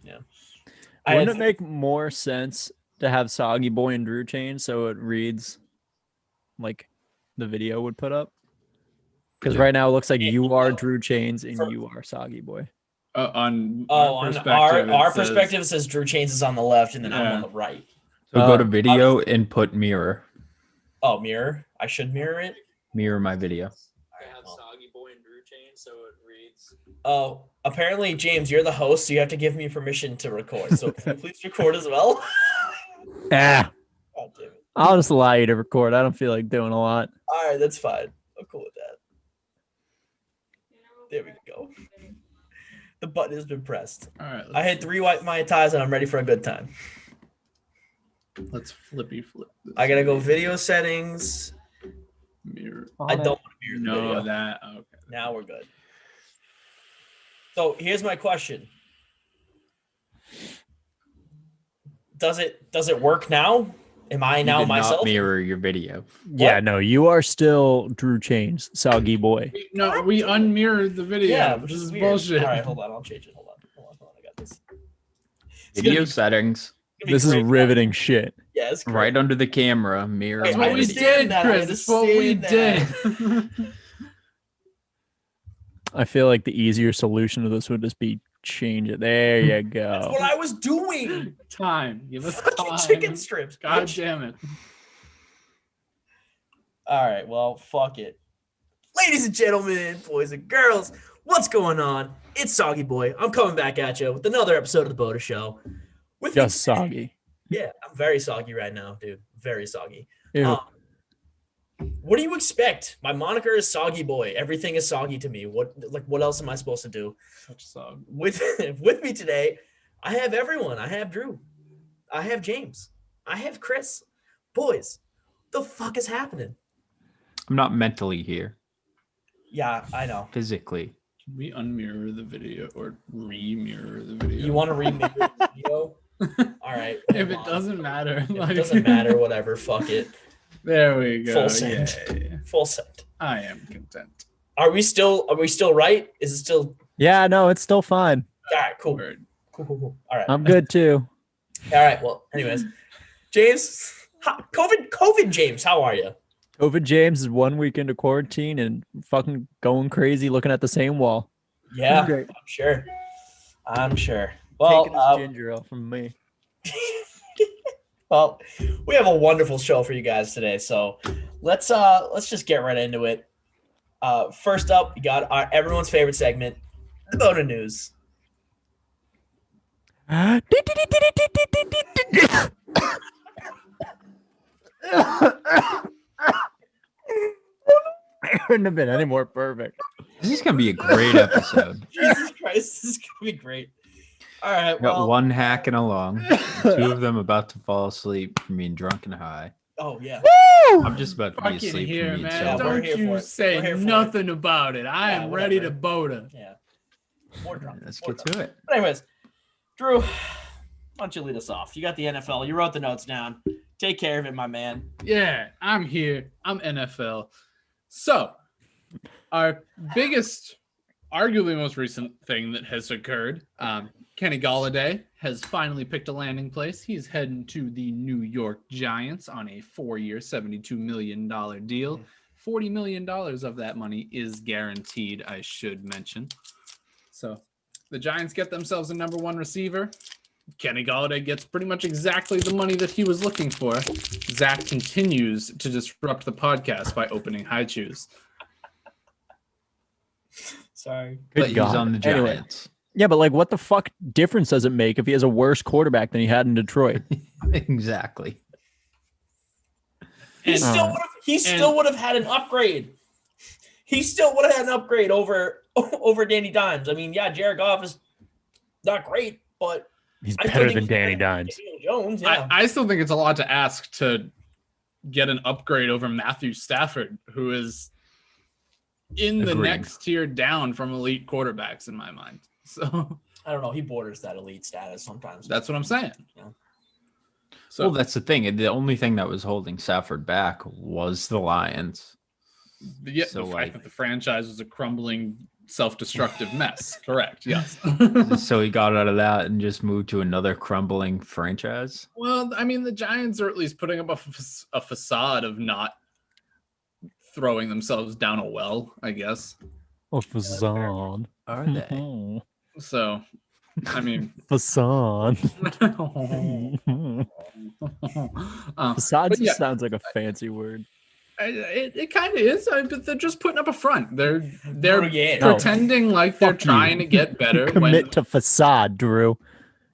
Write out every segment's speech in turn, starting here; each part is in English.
Yeah. Wouldn't it make more sense to have Soggy Boy and Drew Chain so it reads like the video would put up? Because right now it looks like you are Drew Chains and you are Soggy Boy. On our perspective, it says Drew Chains is on the left and then I'm on the right. So go to video and put mirror. Oh, mirror. I should mirror it. Mirror my video. I have Soggy Boy and Drew Chains so it reads. Oh, apparently, James, you're the host, so you have to give me permission to record. So can you please record as well? Oh, damn it. I'll just allow you to record. I don't feel like doing a lot. All right, that's fine. I'm cool with that. There we go. The button has been pressed. All right. I had 3 white Mai Tais and I'm ready for a good time. Let's flippy flip. I gotta go video settings. Mirror. I don't want to mirror the video. That. Okay. Now we're good. So here's my question. Does it work now? Am I now myself? Not mirror your video. Yeah, no, you are still Drew Chains, Soggy Boy. No, we unmirrored the video. Yeah, which is weird. All right, hold on. I'll change it. Hold on. I got this. Video settings. This is riveting shit. Yeah, it's great. Right under the camera, mirror. That's what we did, Chris. That's what we did. I feel like the easier solution to this would just be change it. There you go. That's what I was doing. Time. Give us fucking time. chicken strips. God bitch. damn it. All right, well, fuck it. Ladies and gentlemen, boys and girls, what's going on? It's Soggy Boy. I'm coming back at you with another episode of the BOTA Show. With Just soggy. Yeah, I'm very soggy right now, dude. Very soggy. Ew. What do you expect? My moniker is Soggy Boy. Everything is soggy to me. What else am I supposed to do? Such a song. With me today, I have everyone. I have Drew. I have James. I have Chris. Boys, the fuck is happening? I'm not mentally here. Yeah, I know. Physically. Can we unmirror the video or re-mirror the video? You want to remake the video? All right. If it doesn't matter. If it doesn't matter, whatever. Fuck it. There we go. Full send. Yeah. Full send. I am content. Are we still right? Is it still? Yeah, no, it's still fine. All right, cool. Word. Cool. All right. I'm good too. All right. Well, anyways, James, COVID James, how are you? COVID James is 1 week into quarantine and fucking going crazy looking at the same wall. Yeah, Great. I'm sure. Well, taking his ginger ale from me. Well, we have a wonderful show for you guys today, so let's just get right into it. First up, we got everyone's favorite segment, the BOTA News. It couldn't have been any more perfect. This is gonna be a great episode. Jesus Christ, this is gonna be great. All right, Got one hacking along, two of them about to fall asleep from being drunk and high. Oh yeah. I'm just about to be Fucking asleep here, from being man. Yeah, sober. we're Don't here for you it. say We're here for nothing about it. I Yeah, am ready to whatever. BOTA. Yeah. More drunk. Let's more get drunk. to it. But anyways, Drew, why don't you lead us off? You got the NFL. You wrote the notes down. Take care of it, my man. Yeah, I'm here. I'm NFL. So, our biggest, arguably most recent thing that has occurred, Kenny Golladay has finally picked a landing place. He's heading to the New York Giants on a 4-year, $72 million deal. $40 million of that money is guaranteed, I should mention. So the Giants get themselves a number one receiver. Kenny Golladay gets pretty much exactly the money that he was looking for. Zach continues to disrupt the podcast by opening high chews. Sorry. But Good he's God. on the Anyway. Giants. Yeah, but like, what the fuck difference does it make if he has a worse quarterback than he had in Detroit? Exactly. He still would have had an upgrade. He still would have had an upgrade over Danny Dimes. I mean, yeah, Jared Goff is not great, but He's I still better think than he's Danny better than Dimes. Daniel Jones. Yeah. I still think it's a lot to ask to get an upgrade over Matthew Stafford, who is in the Agreed. next tier down from elite quarterbacks in my mind. So I don't know. He borders that elite status sometimes. that's what I'm saying. Yeah. So Well, that's the thing. The only thing that was holding Stafford back was the Lions. yeah, so, the fact like- that the franchise was a crumbling self-destructive mess. Correct. Yes. So he got out of that and just moved to another crumbling franchise. Well, I mean, the Giants are at least putting up a facade of not throwing themselves down a well, I guess. Oh, facade. Are they? So, I mean, Facade. Facade but just yeah, sounds like a fancy word. it kind of is, but they're just putting up a front. They're Yeah. pretending like they're Fuck you. trying to get better. Commit to facade, Drew.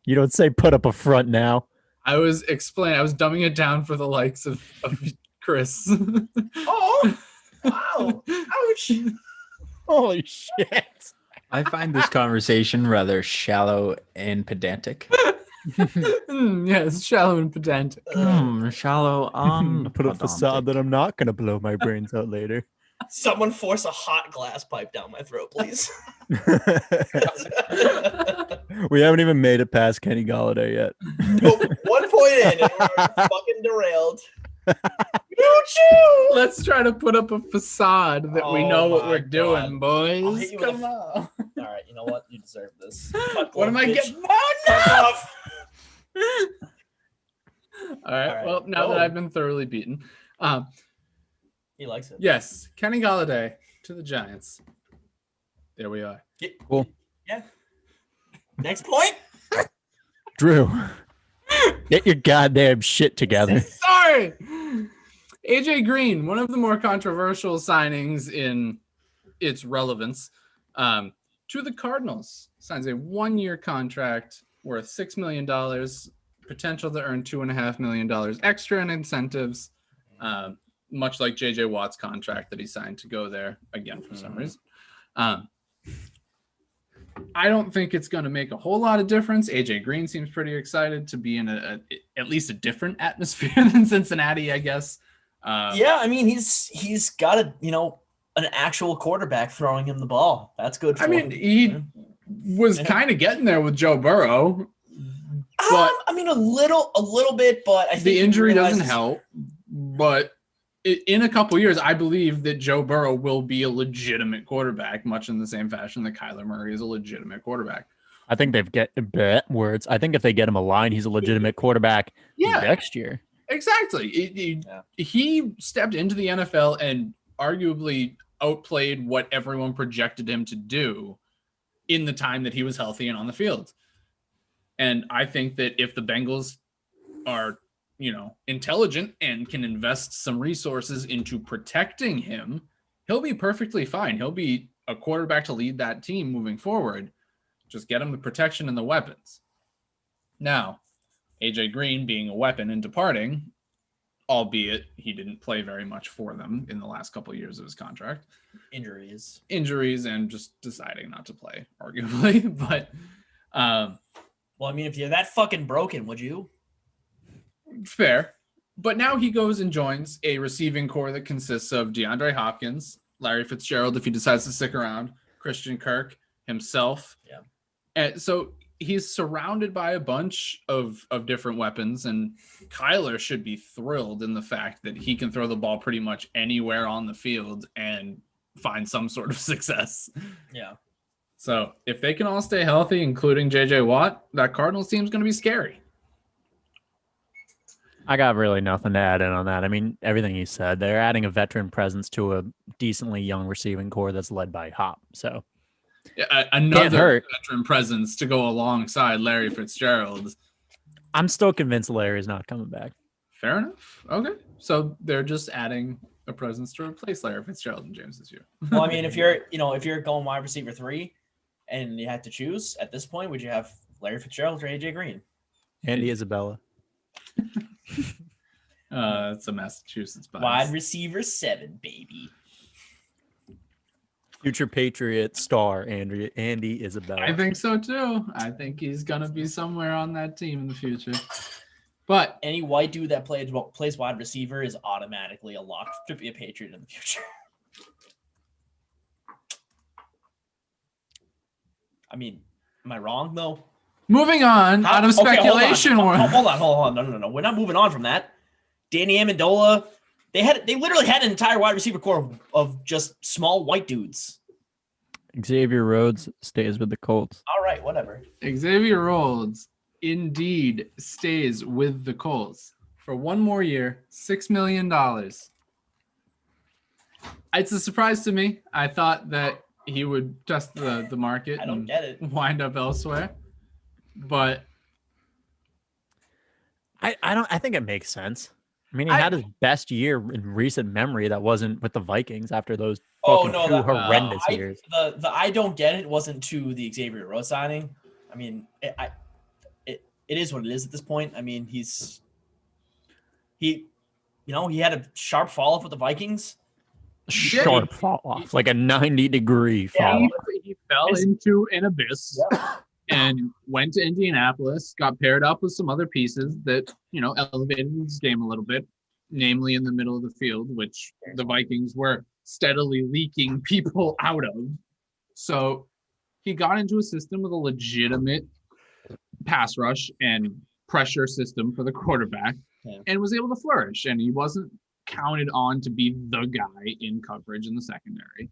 You don't say put up a front now. I was dumbing it down for the likes of Chris. Oh, wow. Ouch. Holy shit. I find this conversation rather shallow and pedantic. Yes, shallow and pedantic. Shallow on. Put a facade that I'm not going to blow my brains out later. Someone force a hot glass pipe down my throat, please. We haven't even made it past Kenny Galladay yet. Nope. 1 point in, and we're fucking derailed. Choo-choo! Let's try to put up a facade that we know what my we're doing, God. I'll boys. hit you with Come on. All right, you know what? You deserve this. What am I getting? Fuck off. All right. Well, now that I've been thoroughly beaten, He likes it. yes, Kenny Galladay to the Giants. There we are. Cool. Yeah. Next point. Drew, get your goddamn shit together. Sorry. AJ Green, one of the more controversial signings in its relevance, to the Cardinals, signs a 1-year contract worth $6 million, potential to earn $2.5 million extra in incentives, much like JJ Watt's contract that he signed to go there again for some reason. I don't think it's going to make a whole lot of difference. AJ Green seems pretty excited to be in at least a different atmosphere than Cincinnati, I guess. Yeah, I mean he's got an actual quarterback throwing him the ball. That's good for him. He was kind of getting there with Joe Burrow. But I mean a little bit, but I think the injury doesn't help. But in a couple years, I believe that Joe Burrow will be a legitimate quarterback, much in the same fashion that Kyler Murray is a legitimate quarterback. I think words. I think if they get him a line, he's a legitimate quarterback next year. Exactly. He stepped into the NFL and arguably outplayed what everyone projected him to do in the time that he was healthy and on the field. And I think that if the Bengals are, intelligent and can invest some resources into protecting him, he'll be perfectly fine. He'll be a quarterback to lead that team moving forward. Just get him the protection and the weapons. Now, AJ Green being a weapon and departing, albeit he didn't play very much for them in the last couple of years of his contract. injuries And just deciding not to play, arguably. But well, I mean, if you're that fucking broken, would you? fair. But now he goes and joins a receiving core that consists of DeAndre Hopkins, Larry Fitzgerald, if he decides to stick around, Christian Kirk, himself. Yeah. And so he's surrounded by a bunch of different weapons, and Kyler should be thrilled in the fact that he can throw the ball pretty much anywhere on the field and find some sort of success. Yeah. So if they can all stay healthy, including JJ Watt, that Cardinals team is going to be scary. I got really nothing to add in on that. I mean, everything you said. They're adding a veteran presence to a decently young receiving core that's led by Hop. So another veteran presence to go alongside Larry Fitzgerald. I'm still convinced Larry's not coming back. Fair enough. Okay. So they're just adding a presence to replace Larry Fitzgerald and James this year. Well, I mean, if you're going wide receiver 3 and you had to choose at this point, would you have Larry Fitzgerald or AJ Green? Andy Isabella. It's a Massachusetts bias. Wide receiver 7, baby. Future Patriot star Andy Isabella. I think so too. I think he's gonna be somewhere on that team in the future. But Any white dude that plays wide receiver is automatically a lock to be a Patriot in the future. I mean, am I wrong though? moving on out of speculation. Hold on. No. We're not moving on from that. Danny Amendola, they literally had an entire wide receiver core of just small white dudes. Xavier Rhodes stays with the Colts. All right, whatever. Xavier Rhodes indeed stays with the Colts for one more year, $6 million. It's a surprise to me. I thought that he would test the market I don't and get it. wind up elsewhere. But I think it makes sense. I mean, he had his best year in recent memory that wasn't with the Vikings after those fucking two horrendous years. The I don't get it wasn't to the Xavier Rhodes signing. I mean, it is what it is at this point. I mean, he had a sharp fall off with the Vikings. Sharp fall off, like a 90-degree fall off. He fell into an abyss. Yep. And went to Indianapolis, got paired up with some other pieces that, elevated his game a little bit, namely in the middle of the field, which the Vikings were steadily leaking people out of. So he got into a system with a legitimate pass rush and pressure system for the quarterback and was able to flourish. And he wasn't counted on to be the guy in coverage in the secondary.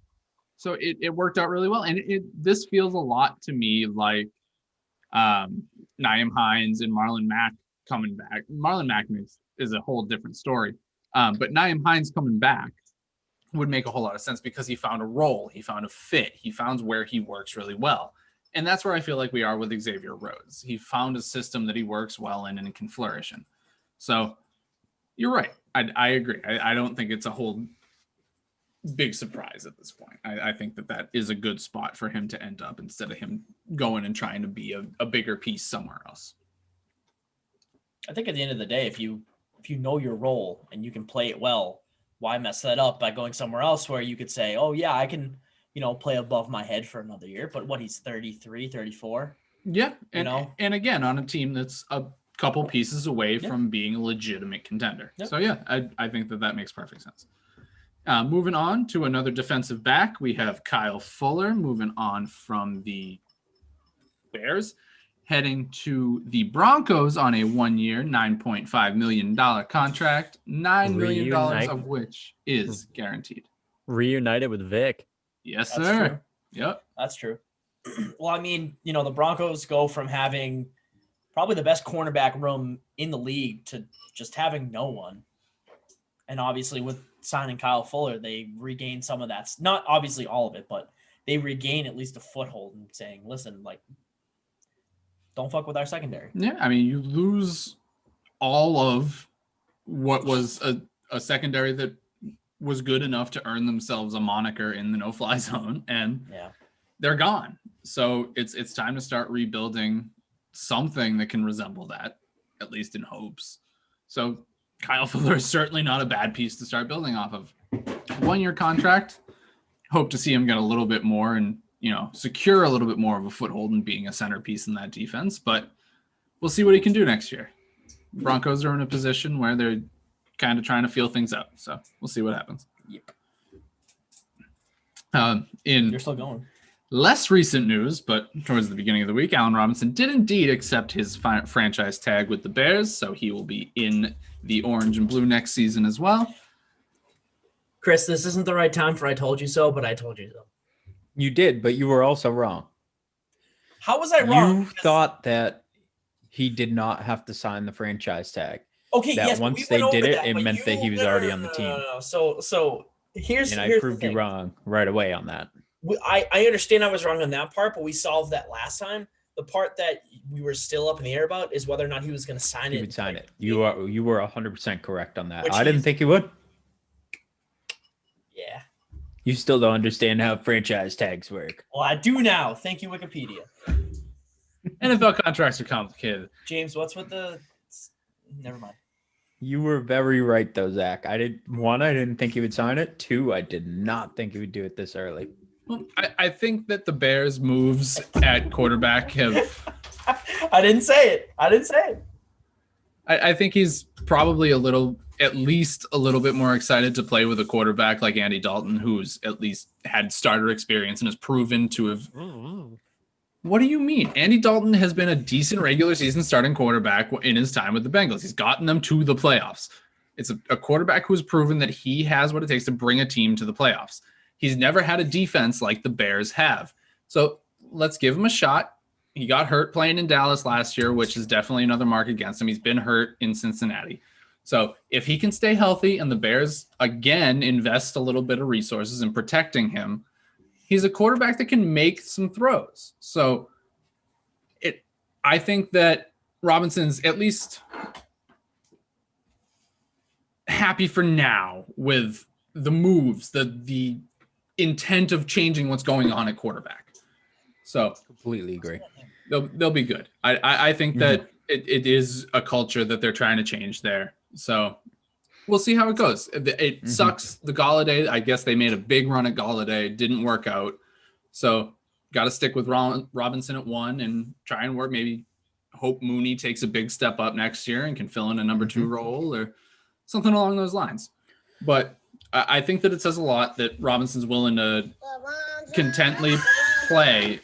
So it worked out really well. And this feels a lot to me like Nyheim Hines and Marlon Mack coming back. Marlon Mack is a whole different story. But Nyheim Hines coming back would make a whole lot of sense because he found a role, he found a fit, he found where he works really well. And that's where I feel like we are with Xavier Rhodes. He found a system that he works well in and can flourish in. So you're right. I agree. I don't think it's a whole big surprise at this point. I think that is a good spot for him to end up instead of him going and trying to be a bigger piece somewhere else. I think at the end of the day, if you know your role and you can play it well, why mess that up by going somewhere else where you could say, oh yeah, I can, play above my head for another year, but he's 33, 34. Yeah. And again, on a team that's a couple pieces away from being a legitimate contender. Yep. So yeah, I think that makes perfect sense. Moving on to another defensive back, we have Kyle Fuller moving on from the Bears, heading to the Broncos on a 1-year, $9.5 million contract, $9 million of which is guaranteed. Reunited with Vic. Yes, That's sir. True. Yep. That's true. Well, I mean, the Broncos go from having probably the best cornerback room in the league to just having no one. And obviously with signing Kyle Fuller, they regain some of that. Not obviously all of it, but they regain at least a foothold in saying, listen, don't fuck with our secondary. Yeah, I mean, you lose all of what was a secondary that was good enough to earn themselves a moniker in the no-fly zone, and they're gone. So it's time to start rebuilding something that can resemble that, at least in hopes. So Kyle Fuller is certainly not a bad piece to start building off of. 1-year contract. Hope to see him get a little bit more and, secure a little bit more of a foothold in being a centerpiece in that defense. But we'll see what he can do next year. Broncos are in a position where they're kind of trying to feel things out. So we'll see what happens. Yep. You're still going. Less recent news, but towards the beginning of the week, Allen Robinson did indeed accept his franchise tag with the Bears, so he will be in the orange and blue next season as well. Chris, this isn't the right time for I told you so, but I told you so. You did, but you were also wrong. How was I wrong? You thought that he did not have to sign the franchise tag. Okay, that yes, once they did it, it meant that he was already on the team. No. So here's I proved you wrong right away on that. I understand I was wrong on that part, but we solved that last time. The part that we were still up in the air about is whether or not he was going to sign it. He would sign it. You were 100% correct on that. Which I didn't think he would. Yeah. You still don't understand how franchise tags work. Well, I do now. Thank you, Wikipedia. NFL contracts are complicated. James, what's with the... Never mind. You were very right, though, Zach. I didn't think he would sign it. 2, I did not think he would do it this early. Well, I think that the Bears' moves at quarterback have... I didn't say it. I think he's probably at least a little bit more excited to play with a quarterback like Andy Dalton, who's at least had starter experience and has proven to have... What do you mean? Andy Dalton has been a decent regular season starting quarterback in his time with the Bengals. He's gotten them to the playoffs. It's a quarterback who has proven that he has what it takes to bring a team to the playoffs. He's never had a defense like the Bears have. So let's give him a shot. He got hurt playing in Dallas last year, which is definitely another mark against him. He's been hurt in Cincinnati. So if he can stay healthy and the Bears, again, invest a little bit of resources in protecting him, he's a quarterback that can make some throws. So I think that Robinson's at least happy for now with the moves, the intent of changing what's going on at quarterback. So Completely agree. they'll be good. I think that it is a culture that they're trying to change there. So we'll see how it goes. It sucks. The Galladay, I guess they made a big run at Galladay, didn't work out. So got to stick with Robinson at 1 and try and work. Maybe hope Mooney takes a big step up next year and can fill in a number 2 role or something along those lines. But I think that it says a lot that Robinson's willing to contently play.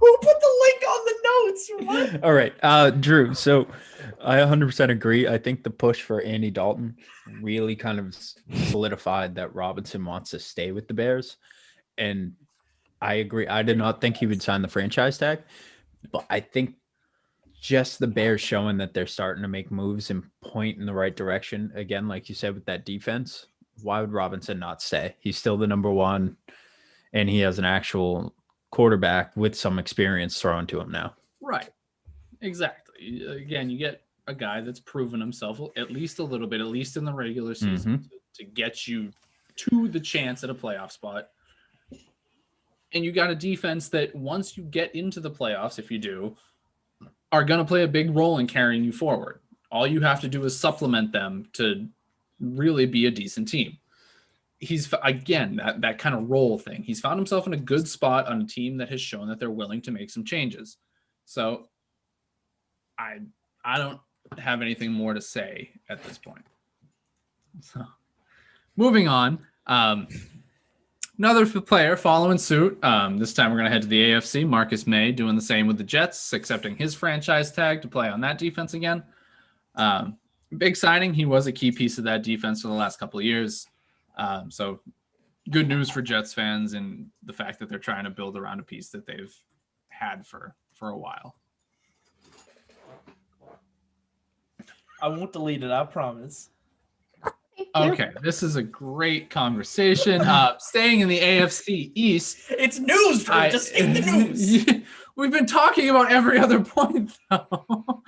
Who put the link on the notes? What? All right, Drew. So I 100% agree. I think the push for Andy Dalton really kind of solidified that Robinson wants to stay with the Bears. And I agree. I did not think he would sign the franchise tag, but I think just the Bears showing that they're starting to make moves and point in the right direction. Again, like you said, with that defense, why would Robinson not stay? He's still the number 1, and he has an actual quarterback with some experience thrown to him now. Right. Exactly. Again, you get a guy that's proven himself at least a little bit, at least in the regular season, to get you to the chance at a playoff spot. And you got a defense that once you get into the playoffs, if you do, are going to play a big role in carrying you forward. All you have to do is supplement them to really be a decent team. He's, again, that kind of role thing. He's found himself in a good spot on a team that has shown that they're willing to make some changes. So I don't have anything more to say at this point. So moving on. Another player following suit. This time we're going to head to the AFC. Marcus May doing the same with the Jets, accepting his franchise tag to play on that defense again. Big signing. He was a key piece of that defense for the last couple of years. So good news for Jets fans and the fact that they're trying to build around a piece that they've had for a while. I won't delete it, I promise. Okay, this is a great conversation. Staying in the AFC East. It's news, Drew. Just skip the news. We've been talking about every other point, though.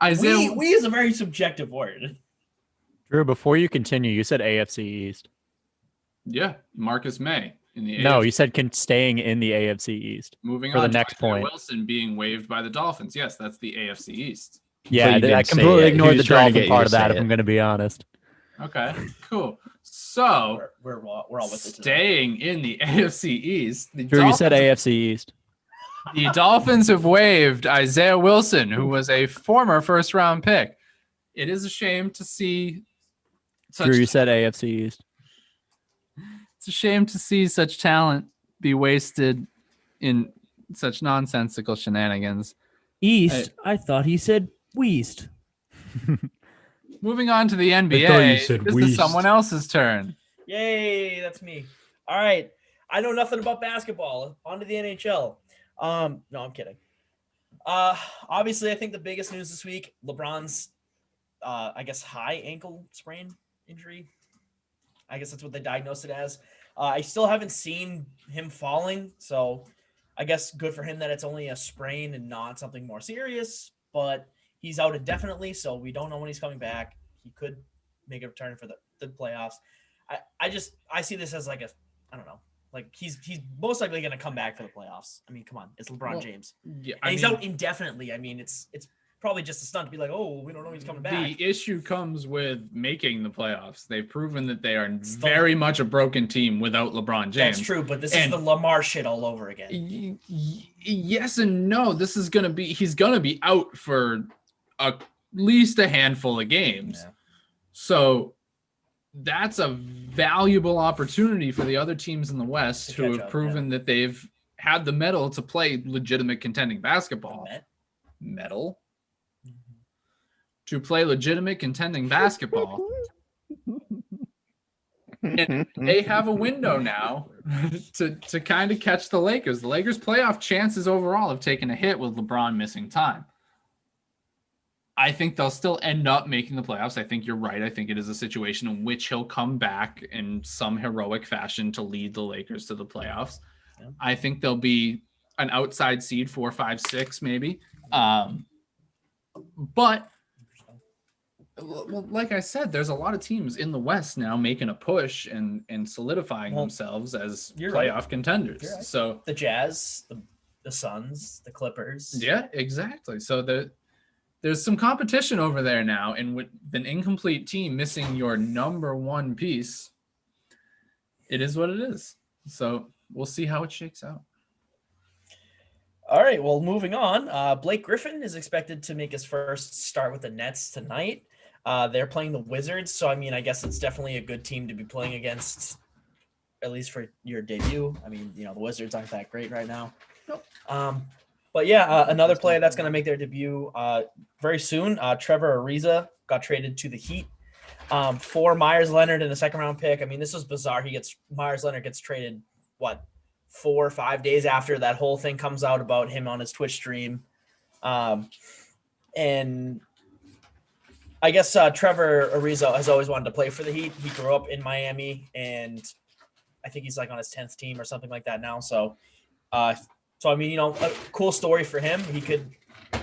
Isaiah, we is a very subjective word. Drew, before you continue, you said AFC East. Yeah, Marcus May in the No, AFC. you said staying in the AFC East. Moving for on the to next Isaiah point. Wilson being waived by the Dolphins. Yes, that's the AFC East. Yeah, you didn't I say completely it. He ignored the was trying to Dolphin get you part to of that, say if I'm it. going to be honest. Okay, cool. So We're all with it today. staying in the AFC East, Drew, you said AFC East. the Dolphins have waived Isaiah Wilson, who was a former first-round pick. It is a shame to see such. Drew, you said AFC East. It's a shame to see such talent be wasted in such nonsensical shenanigans. East. I thought he said Weast. Moving on to the NBA. thought you said This is Weast. someone else's turn. Yay, that's me. All right. I know nothing about basketball. On to the NHL. No, I'm kidding. Obviously, I think the biggest news this week, LeBron's I guess high ankle sprain injury. I guess that's what they diagnosed it as. I still haven't seen him falling, so I guess good for him that it's only a sprain and not something more serious, but he's out indefinitely, so we don't know when he's coming back. He could make a return for the playoffs. I see this as like I don't know. Like he's most likely going to come back for the playoffs. I mean, come on, it's LeBron James. Yeah, And he's out indefinitely. I mean, it's probably just a stunt to be like, oh, we don't know he's coming back. The issue comes with making the playoffs. They've proven that they are very much a broken team without LeBron James. That's true, but this is the Lamar shit all over again. Yes and no. He's going to be out for at least a handful of games. Yeah. So that's a valuable opportunity for the other teams in the West To who catch have up, proven that they've had the mettle to play legitimate contending basketball. To play legitimate contending basketball. And they have a window now to kind of catch the Lakers. The Lakers' playoff chances overall have taken a hit with LeBron missing time. I think they'll still end up making the playoffs. I think you're right. I think it is a situation in which he'll come back in some heroic fashion to lead the Lakers to the playoffs. Yeah. I think they'll be an outside seed, 4, 5, 6, maybe. But like I said, there's a lot of teams in the West now making a push and solidifying themselves as playoff contenders. Right. So the Jazz, the Suns, the Clippers. Yeah, exactly. So there's some competition over there now, and with an incomplete team missing your number one piece, it is what it is. So we'll see how it shakes out. All right, well, moving on. Blake Griffin is expected to make his first start with the Nets tonight. They're playing the Wizards, so, I mean, I guess it's definitely a good team to be playing against, at least for your debut. I mean, the Wizards aren't that great right now. Nope. But, yeah, another player that's going to make their debut very soon, Trevor Ariza got traded to the Heat for Myers Leonard in a second-round pick. I mean, this was bizarre. Myers Leonard gets traded, 4 or 5 days after that whole thing comes out about him on his Twitch stream. And I guess Trevor Ariza has always wanted to play for the Heat. He grew up in Miami, and I think he's like on his 10th team or something like that now. So I mean, a cool story for him. He could,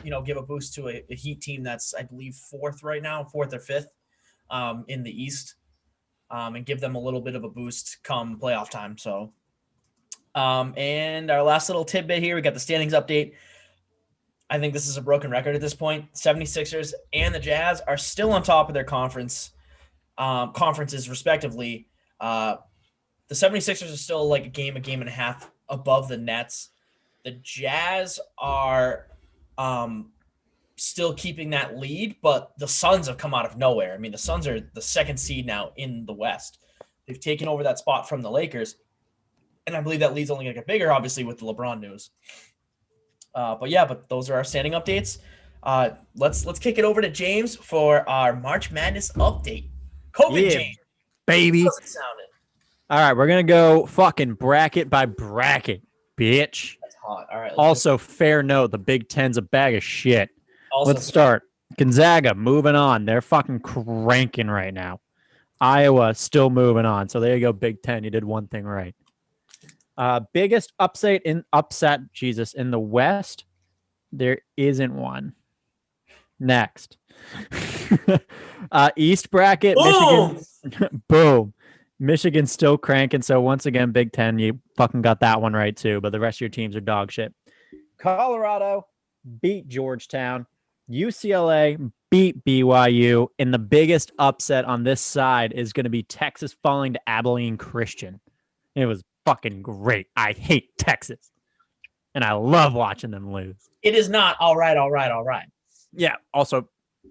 give a boost to a Heat team that's, I believe, 4th right now, 4th or 5th in the East, and give them a little bit of a boost come playoff time. So, and our last little tidbit here, we got the standings update. I think this is a broken record at this point. 76ers and the Jazz are still on top of their conferences respectively. The 76ers are still like a game and a half above the Nets. The Jazz are still keeping that lead, but the Suns have come out of nowhere. I mean, the Suns are the 2nd seed now in the West. They've taken over that spot from the Lakers, and I believe that lead's only going to get bigger, obviously, with the LeBron news. But those are our standing updates. Let's kick it over to James for our March Madness update. James, baby. How's it sounding? All right, we're gonna go fucking bracket by bracket, bitch. That's hot. All right. Also, fair note: the Big Ten's a bag of shit. Also, let's start. Gonzaga moving on. They're fucking cranking right now. Iowa still moving on. So there you go, Big Ten. You did one thing right. Biggest upset in the West, there isn't one. Next. East bracket, boom! Michigan. Boom. Michigan's still cranking. So once again, Big Ten, you fucking got that one right too. But the rest of your teams are dog shit. Colorado beat Georgetown. UCLA beat BYU. And the biggest upset on this side is going to be Texas falling to Abilene Christian. It was fucking great. I hate Texas. And I love watching them lose. It is not all right. Yeah. Also,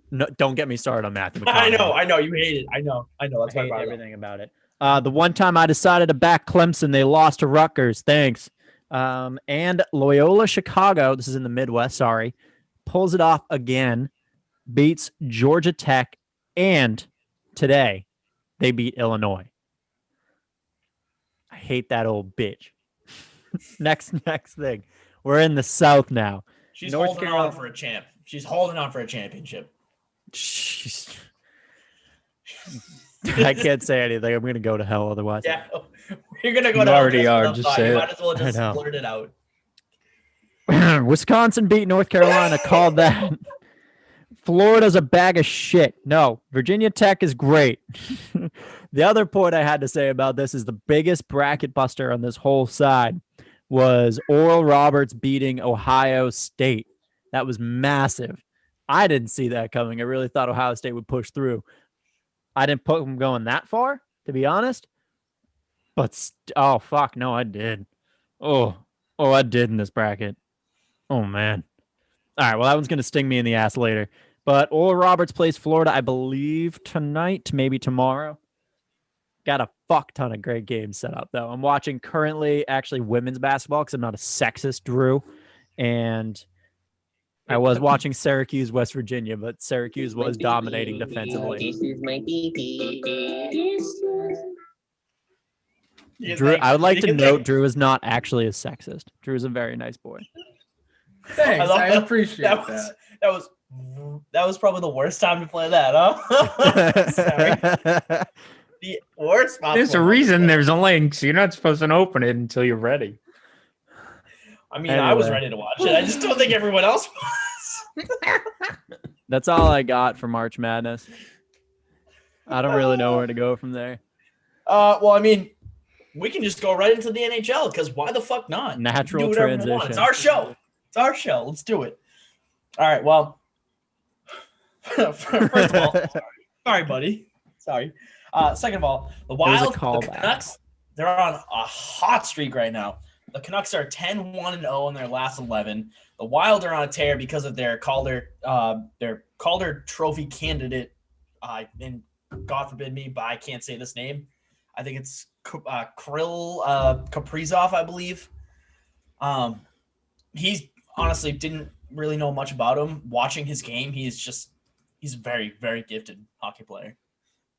no, don't get me started on Matthew McConaughey. I know. You hate it. I know. That's I hate everything about it. The one time I decided to back Clemson, they lost to Rutgers. Thanks. And Loyola Chicago, this is in the Midwest, sorry, pulls it off again, beats Georgia Tech, and today they beat Illinois. I hate that old bitch. Next thing. We're in the South now. She's holding on for a champ. She's holding on for a championship. I can't say anything. I'm going to go to hell otherwise. Yeah, you're going to go to hell. You already are. Just say it. You might as well just blurt it out. Wisconsin beat North Carolina. Called that. Florida's a bag of shit. No, Virginia Tech is great. The other point I had to say about this is the biggest bracket buster on this whole side was Oral Roberts beating Ohio State. That was massive. I didn't see that coming. I really thought Ohio State would push through. I didn't put them going that far, to be honest. But, oh, fuck, no, I did. Oh, I did in this bracket. Oh, man. All right, well, that one's going to sting me in the ass later. But Oral Roberts plays Florida, I believe, tonight, maybe tomorrow. Got a fuck ton of great games set up, though. I'm watching currently, actually, women's basketball because I'm not a sexist, Drew. And I was watching Syracuse, West Virginia, but Syracuse was dominating defensively. Yeah, Drew, thanks. I would like to Yeah, note thanks. Drew is not actually a sexist. Drew is a very nice boy. Thanks. love I that. appreciate That that. that was probably the worst time to play that, huh? Sorry. The worst. There's a reason there's a link, so you're not supposed to open it until you're ready. I mean, I was Anyway. ready to watch it. I just don't think everyone else was. That's all I got for March Madness. I don't really know where to go from there. Well, I mean, we can just go right into the NHL because why the fuck not? We can Natural do whatever we want. It's transition. our show. It's our show. Let's do it. All right. Well, first of all, sorry, buddy. Sorry. Second of all, the was a Wild, the callback. Canucks, they're on a hot streak right now. The Canucks are 10-1-0 in their last 11. The Wild are on a tear because of their Calder Trophy candidate, and God forbid me, but I can't say this name. I think it's Kirill Kaprizov, I believe. He's honestly didn't really know much about him. Watching his game, he's a very, very gifted hockey player.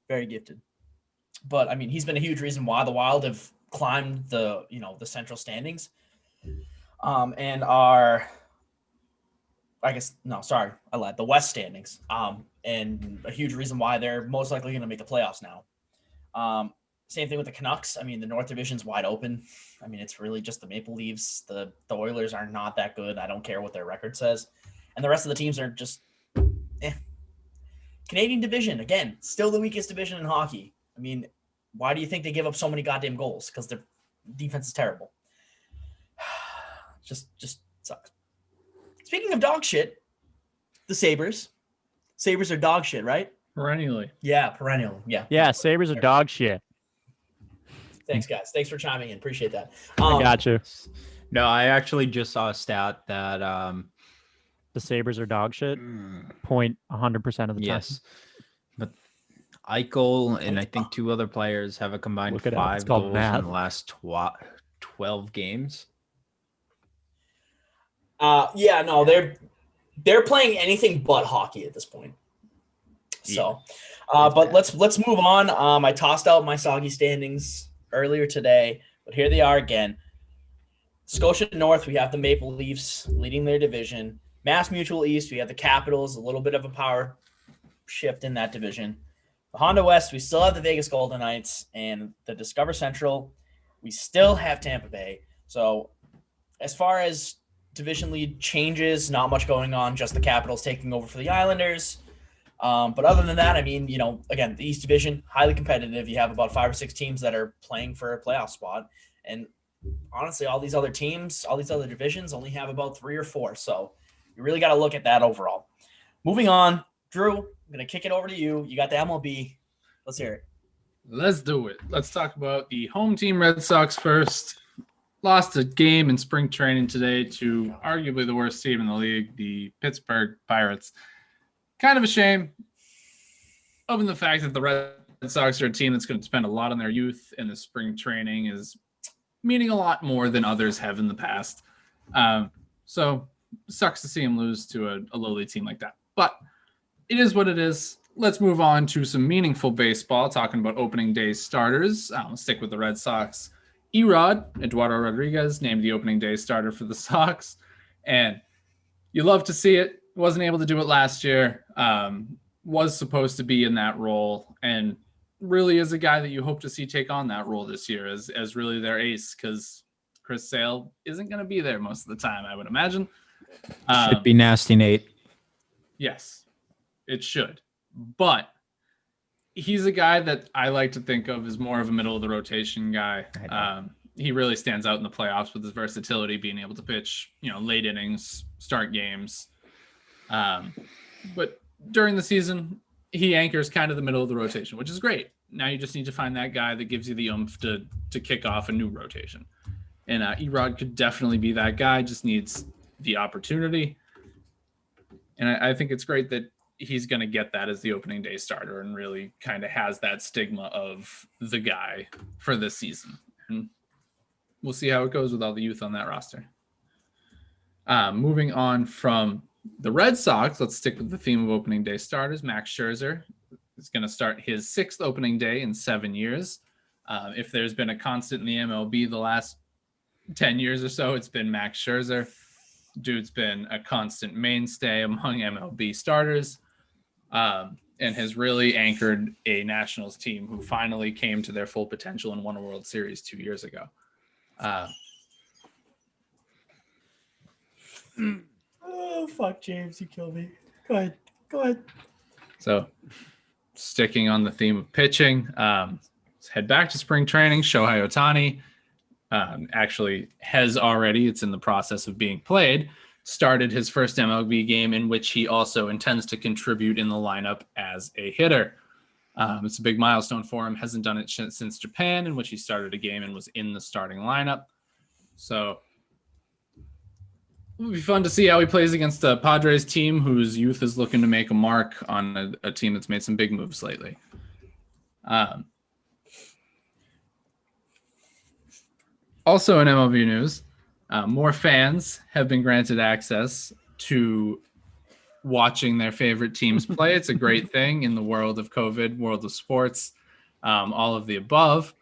Very gifted. But I mean, he's been a huge reason why the Wild have climbed the central standings. And are, I guess, no, sorry, I lied. The West standings. And a huge reason why they're most likely going to make the playoffs now. Same thing with the Canucks. I mean, the North Division's wide open. I mean, it's really just the Maple Leafs. The Oilers are not that good. I don't care what their record says. And the rest of the teams are just, Canadian division, again, still the weakest division in hockey. I mean, why do you think they give up so many goddamn goals? Because their defense is terrible. Just sucks. Speaking of dog shit, the Sabres. Sabres are dog shit, right? Perennially. Yeah, perennial. Yeah. Yeah, Sabres are dog shit. Thanks, guys. Thanks for chiming in. Appreciate that. I got you. No, I actually just saw a stat that The Sabres are dog shit. 100% of the time. yes, but Eichel and I think two other players have a combined Look it up. It's 5 called goals math. in the last 12 games. Yeah, no, they're playing anything but hockey at this point. So, but let's move on. I tossed out my soggy standings earlier today, but here they are again. Scotia North, we have the Maple Leafs leading their division. Mass Mutual East, we have the Capitals, a little bit of a power shift in that division. The Honda West, we still have the Vegas Golden Knights, and the Discover Central, we still have Tampa Bay. So as far as division lead changes, not much going on, just the Capitals taking over for the Islanders. But other than that, I mean, again, the East Division, highly competitive. You have about 5 or 6 teams that are playing for a playoff spot. And honestly, all these other teams, all these other divisions only have about 3 or 4. So you really got to look at that overall. Moving on, Drew, I'm going to kick it over to you. You got the MLB. Let's hear it. Let's do it. Let's talk about the home team Red Sox first. Lost a game in spring training today to arguably the worst team in the league, the Pittsburgh Pirates. Kind of a shame, other than the fact that the Red Sox are a team that's going to spend a lot on their youth, and the spring training is meaning a lot more than others have in the past. So sucks to see them lose to a lowly team like that. But it is what it is. Let's move on to some meaningful baseball, talking about opening day starters. I'll stick with the Red Sox. Eduardo Rodriguez, named the opening day starter for the Sox. And you love to see it. Wasn't able to do it last year. Was supposed to be in that role, and really is a guy that you hope to see take on that role this year as really their ace, because Chris Sale isn't going to be there most of the time, I would imagine. Should be nasty, Nate. Yes, it should. But he's a guy that I like to think of as more of a middle of the rotation guy. He really stands out in the playoffs with his versatility, being able to pitch, late innings, start games. But during the season, he anchors kind of the middle of the rotation, which is great. Now you just need to find that guy that gives you the oomph to kick off a new rotation. And Erod could definitely be that guy, just needs the opportunity. And I think it's great that he's going to get that as the opening day starter and really kind of has that stigma of the guy for this season. And we'll see how it goes with all the youth on that roster. Moving on from the Red Sox, let's stick with the theme of opening day starters. Max Scherzer is going to start his 6th opening day in 7 years. If there's been a constant in the MLB the last 10 years or so, it's been Max Scherzer. Dude's been a constant mainstay among MLB starters, and has really anchored a Nationals team who finally came to their full potential and won a World Series 2 years ago. Oh, fuck, James. You killed me. Go ahead. So, sticking on the theme of pitching, let's head back to spring training. Shohei Ohtani actually has already, it's in the process of being played, started his first MLB game in which he also intends to contribute in the lineup as a hitter. It's a big milestone for him. Hasn't done it since Japan, in which he started a game and was in the starting lineup. So it'll be fun to see how he plays against a Padres team whose youth is looking to make a mark on a team that's made some big moves lately. Also in MLB news, more fans have been granted access to watching their favorite teams play. It's a great thing in the world of COVID, world of sports, all of the above.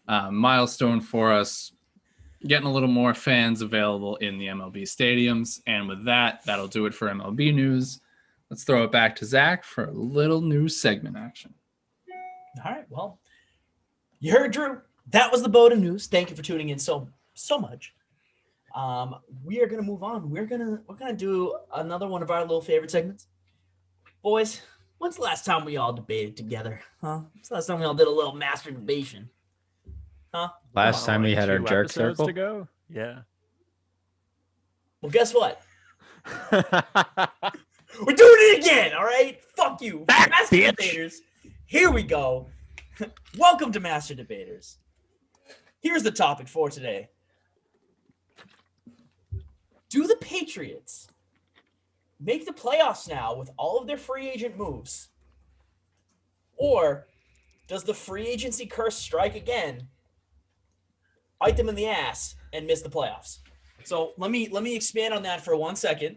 Milestone for us, getting a little more fans available in the MLB stadiums. And with that, that'll do it for MLB news. Let's throw it back to Zach for a little news segment action. All right. Well, you heard Drew. That was the BOTA news. Thank you for tuning in so much. We are gonna move on. We're gonna do another one of our little favorite segments. Boys, when's the last time we all debated together? Huh? When's the last time we all did a little master debation? Huh? Last time we had our 2 jerk episodes circle. to go. Yeah. Well, guess what? We're doing it again. All right. Fuck you, Master Debaters. Here we go. Welcome to Master Debaters. Here's the topic for today. Do the Patriots make the playoffs now with all of their free agent moves? Or does the free agency curse strike again, bite them in the ass, and miss the playoffs? So let me expand on that for 1 second.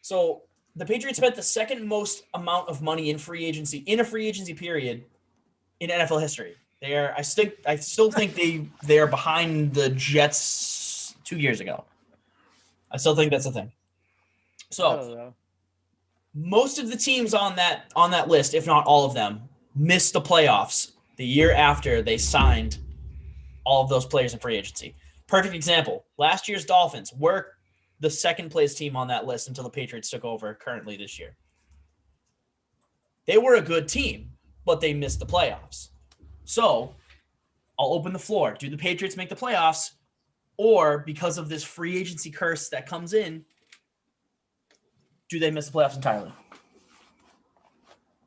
So the Patriots spent the second most amount of money in a free agency period in NFL history. I still think they are behind the Jets 2 years ago. I still think that's a thing. So most of the teams on that list, if not all of them, missed the playoffs the year after they signed all of those players in free agency. Perfect example. Last year's Dolphins were the second place team on that list until the Patriots took over currently this year. They were a good team, but they missed the playoffs. So I'll open the floor. Do the Patriots make the playoffs? Or because of this free agency curse that comes in, do they miss the playoffs entirely?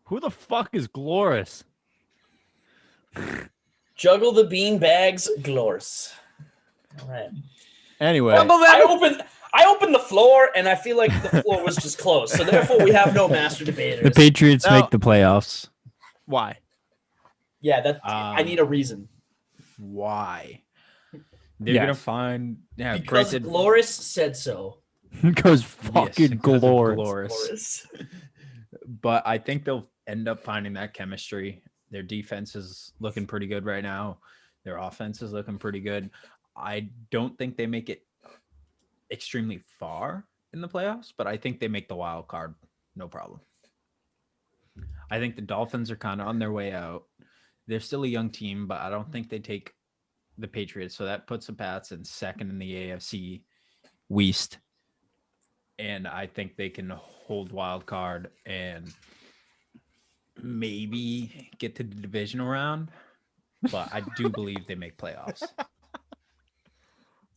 Who the fuck is Glorious? Juggle the bean bags, Glorious. All right. Anyway, I opened the floor, and I feel like the floor was just closed. So therefore, we have no master debaters. The Patriots No. make the playoffs. why? Yeah, I need a reason. Why? They're Yes. gonna find Because granted, Glorious said so. Because fucking because of Glorious. Glorious. But I think they'll end up finding that chemistry. Their defense is looking pretty good right now. Their offense is looking pretty good. I don't think they make it extremely far in the playoffs, but I think they make the wild card. No problem. I think the Dolphins are kind of on their way out. They're still a young team, but I don't think they take the Patriots. So that puts the Pats in second in the AFC West. And I think they can hold wild card and maybe get to the divisional round. But I do believe they make playoffs.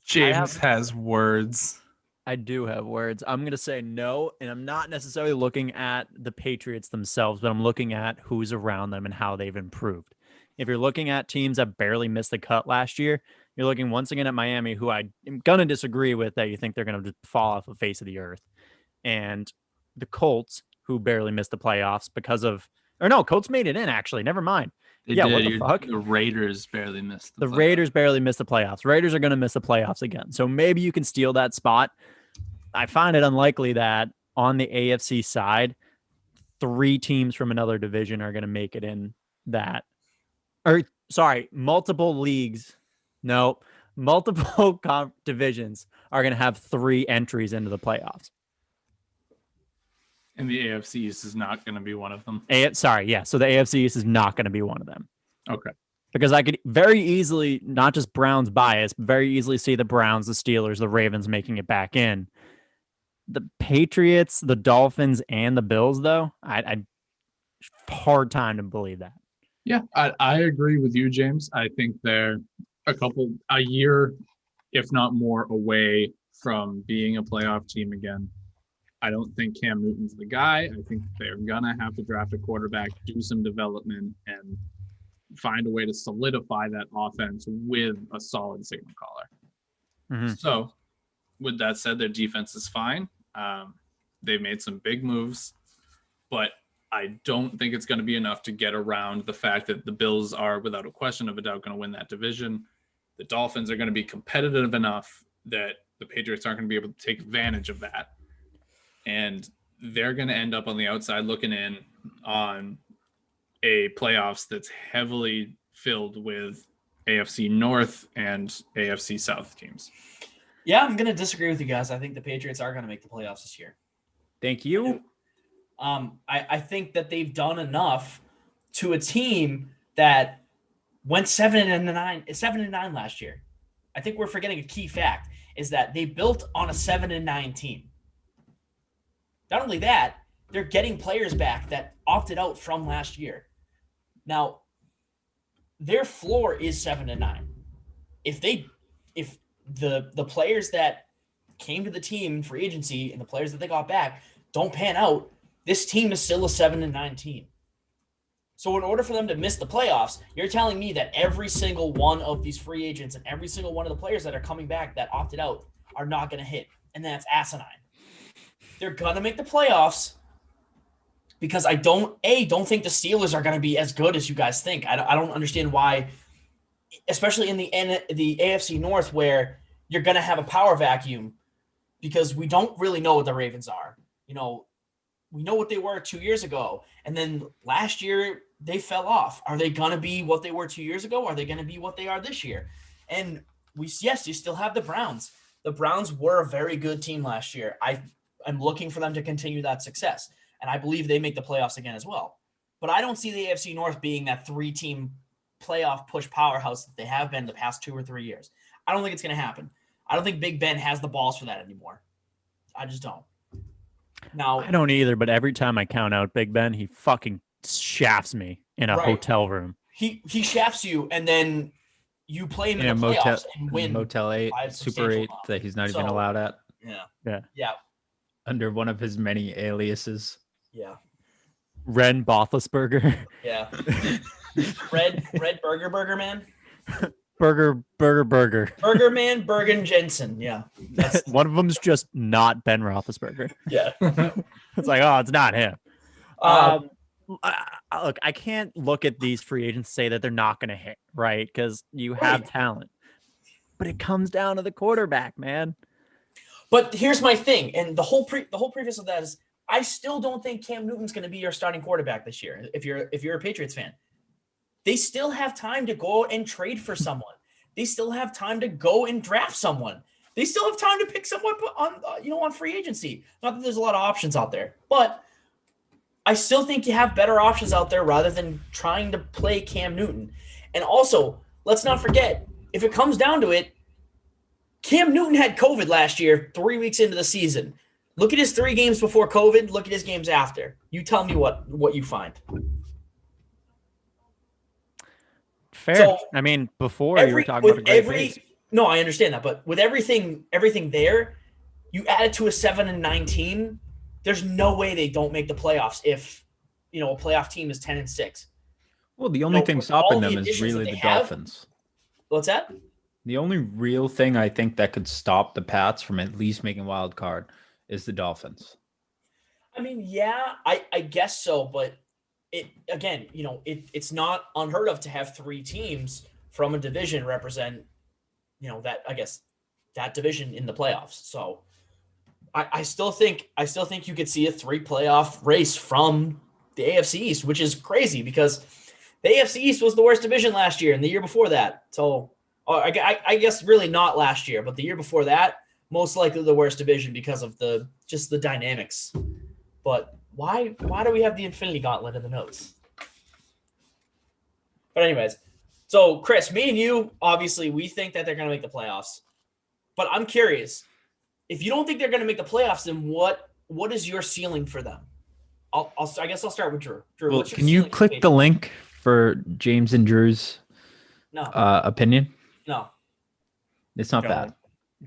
James has words. I do have words. I'm going to say no, and I'm not necessarily looking at the Patriots themselves, but I'm looking at who's around them and how they've improved. If you're looking at teams that barely missed the cut last year, you're looking once again at Miami, who I'm going to disagree with that you think they're going to just fall off the face of the earth. And the Colts, who barely missed the playoffs Colts made it in, actually. Never mind. They Yeah, did. what the fuck? The Raiders barely missed The playoffs. Raiders barely missed the playoffs. Raiders are going to miss the playoffs again. So maybe you can steal that spot. I find it unlikely that on the AFC side, 3 teams from another division are going to make it in that or sorry, multiple leagues. No, multiple divisions are going to have 3 entries into the playoffs. And the AFC East is not going to be one of them. So the AFC East is not going to be one of them. Okay. Because I could very easily, not just Browns bias, but very easily see the Browns, the Steelers, the Ravens making it back in. The Patriots, the Dolphins, and the Bills, though, I hard time to believe that. Yeah, I agree with you, James. I think they're a year, if not more, away from being a playoff team again. I don't think Cam Newton's the guy. I think they're going to have to draft a quarterback, do some development, and find a way to solidify that offense with a solid signal caller. Mm-hmm. So, with that said, their defense is fine. They've made some big moves, but I don't think it's going to be enough to get around the fact that the Bills are, without a question of a doubt, going to win that division. The Dolphins are going to be competitive enough that the Patriots aren't going to be able to take advantage of that. And they're going to end up on the outside looking in on a playoffs that's heavily filled with AFC North and AFC South teams. Yeah, I'm going to disagree with you guys. I think the Patriots are going to make the playoffs this year. Thank you. I think that they've done enough to a team that went 7-9 last year. I think we're forgetting a key fact is that they built on a 7-9 team. Not only that, they're getting players back that opted out from last year. Now, their floor is 7-9. If the players that came to the team in free agency and the players that they got back don't pan out, this team is still a 7-9 team. So in order for them to miss the playoffs, you're telling me that every single one of these free agents and every single one of the players that are coming back that opted out are not going to hit. And that's asinine. They're going to make the playoffs because I don't think the Steelers are going to be as good as you guys think. I don't understand why, especially in the AFC North where you're going to have a power vacuum because we don't really know what the Ravens are. You know, we know what they were 2 years ago. And then last year they fell off. Are they going to be what they were 2 years ago? Are they going to be what they are this year? And you still have the Browns. The Browns were a very good team last year. I'm looking for them to continue that success. And I believe they make the playoffs again as well. But I don't see the AFC North being that 3-team playoff push powerhouse that they have been the past 2 or 3 years. I don't think it's going to happen. I don't think Big Ben has the balls for that anymore. I just don't. Now, I don't either, but every time I count out Big Ben, he fucking shafts me in a hotel room. He shafts you, and then you play him in the playoffs and win. Motel 8, Super 8 that he's not even allowed at. Yeah. Under one of his many aliases. Yeah. Ren Roethlisberger. Yeah. Red Burger Man. Burger. Burger Man, Bergen Jensen. Yeah. One of them's just not Ben Roethlisberger. Yeah. It's like, oh, it's not him. Look, I can't look at these free agents and say that they're not going to hit, right? Because you have talent. But it comes down to the quarterback, man. But here's my thing, and the whole preface of that is I still don't think Cam Newton's going to be your starting quarterback this year. If you're a Patriots fan, they still have time to go and trade for someone. They still have time to go and draft someone. They still have time to pick someone on free agency. Not that there's a lot of options out there, but I still think you have better options out there rather than trying to play Cam Newton. And also, let's not forget, if it comes down to it, Cam Newton had COVID last year, 3 weeks into the season. Look at his 3 games before COVID. Look at his games after. You tell me what you find. Fair. So I mean, before you were talking about a great pace. No, I understand that. But with everything there, you add it to a 7-9 team. There's no way they don't make the playoffs if, a playoff team is 10-6. Well, the only thing stopping them is really the Dolphins. What's that? The only real thing I think that could stop the Pats from at least making wild card is the Dolphins. I mean, yeah, I guess so, but it's not unheard of to have 3 teams from a division represent, that division in the playoffs. So I still think you could see a 3 playoff race from the AFC East, which is crazy because The AFC East was the worst division last year and the year before that. So I guess really not last year, but the year before that, most likely the worst division because of the dynamics. But why do we have the Infinity Gauntlet in the notes? But anyways, so Chris, me and you, obviously, we think that they're going to make the playoffs. But I'm curious, if you don't think they're going to make the playoffs, then what is your ceiling for them? I guess I'll start with Drew. Drew, Well, what's your can you ceiling for click the link for James and Drew's No, opinion? no. It's not bad.